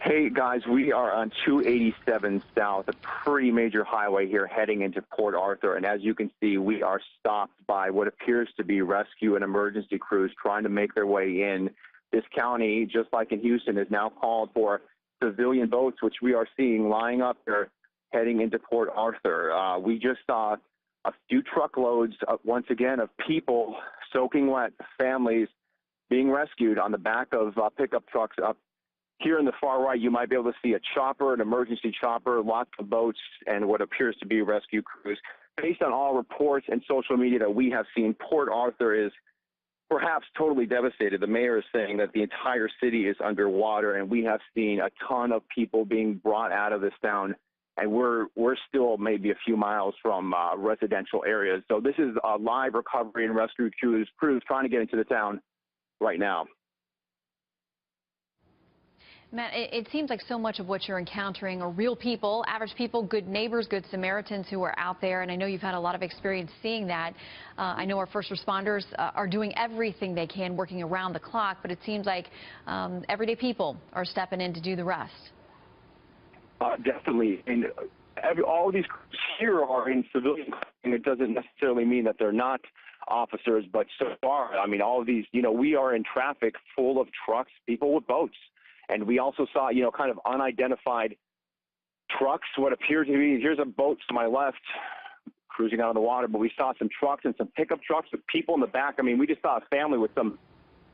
Hey guys, we are on 287 South, a pretty major highway here heading into Port Arthur. And as you can see, we are stopped by what appears to be rescue and emergency crews trying to make their way in. This county, just like in Houston, is now called for civilian boats, which we are seeing lying up there heading into Port Arthur. We just saw a few truckloads, once again, of people soaking wet, families being rescued on the back of pickup trucks up. Here in the far right, you might be able to see a chopper, an emergency chopper, lots of boats, and what appears to be rescue crews. Based on all reports and social media that we have seen, Port Arthur is perhaps totally devastated. The mayor is saying that the entire city is underwater, and we have seen a ton of people being brought out of this town, and we're still maybe a few miles from residential areas. So this is a live recovery and rescue crews trying to get into the town right now. Matt, it seems like so much of what you're encountering are real people, average people, good neighbors, good Samaritans who are out there, and I know you've had a lot of experience seeing that. I know our first responders are doing everything they can, working around the clock, but it seems like everyday people are stepping in to do the rest. Definitely. And all of these here are in civilian, and it doesn't necessarily mean that they're not officers, but so far, I mean, all of these, we are in traffic full of trucks, people with boats. And we also saw, kind of unidentified trucks, what appears to be, here's a boat to my left, cruising out on the water, but we saw some trucks and some pickup trucks with people in the back. I mean, we just saw a family with some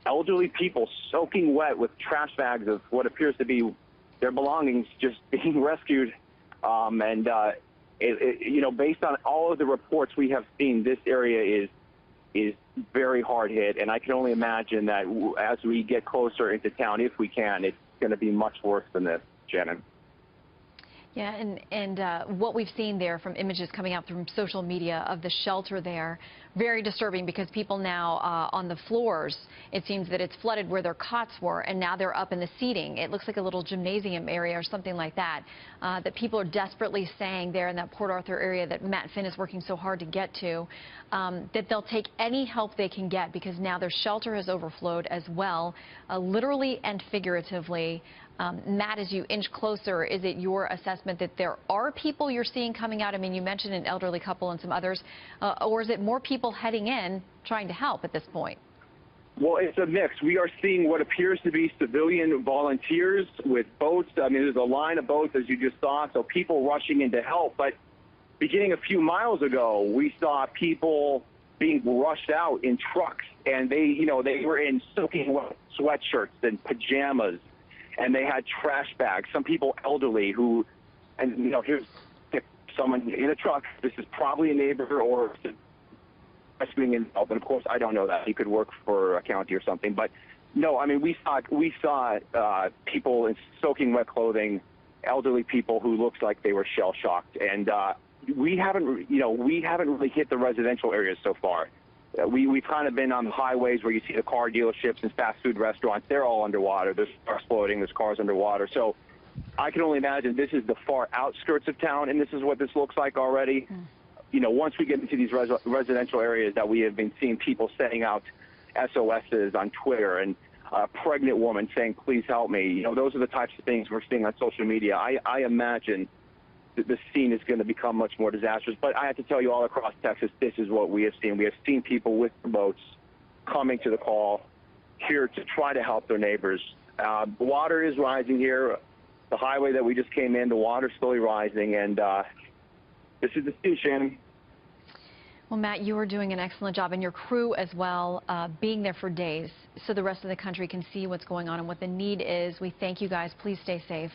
elderly people soaking wet with trash bags of what appears to be their belongings just being rescued. Based on all of the reports we have seen, this area is very hard hit, and I can only imagine that as we get closer into town, if we can, it's going to be much worse than this, Shannon. Yeah, and what we've seen there from images coming out from social media of the shelter there, very disturbing because people now on the floors, it seems that it's flooded where their cots were, and now they're up in the seating. It looks like a little gymnasium area or something like that, that people are desperately saying there in that Port Arthur area that Matt Finn is working so hard to get to, that they'll take any help they can get because now their shelter has overflowed as well, literally and figuratively. Matt, as you inch closer, is it your assessment that there are people you're seeing coming out? I mean, you mentioned an elderly couple and some others, or is it more people heading in trying to help at this point? Well, it's a mix. We are seeing what appears to be civilian volunteers with boats. I mean, there's a line of boats, as you just saw, so people rushing in to help. But beginning a few miles ago, we saw people being rushed out in trucks, and they were in soaking wet sweatshirts and pajamas, and they had trash bags. Some people elderly who, and here's someone in a truck. This is probably a neighbor or rescuing in help. And of course, I don't know that. He could work for a county or something. But no, I mean, we saw people in soaking wet clothing, elderly people who looked like they were shell shocked, and we haven't really hit the residential areas so far. We've kind of been on the highways where you see the car dealerships and fast food restaurants. They're all underwater. There's cars floating. There's cars underwater. So I can only imagine this is the far outskirts of town, and this is what this looks like already. Once we get into these residential areas that we have been seeing people sending out SOSs on Twitter, and a pregnant woman saying, please help me. Those are the types of things we're seeing on social media. I imagine the scene is going to become much more disastrous. But I have to tell you, all across Texas, this is what we have seen. We have seen people with boats coming to the call here to try to help their neighbors. Water is rising here. The highway that we just came in, the water's slowly rising, and this is the scene, Shannon. Well, Matt, you are doing an excellent job, and your crew as well, being there for days so the rest of the country can see what's going on and what the need is. We thank you guys. Please stay safe.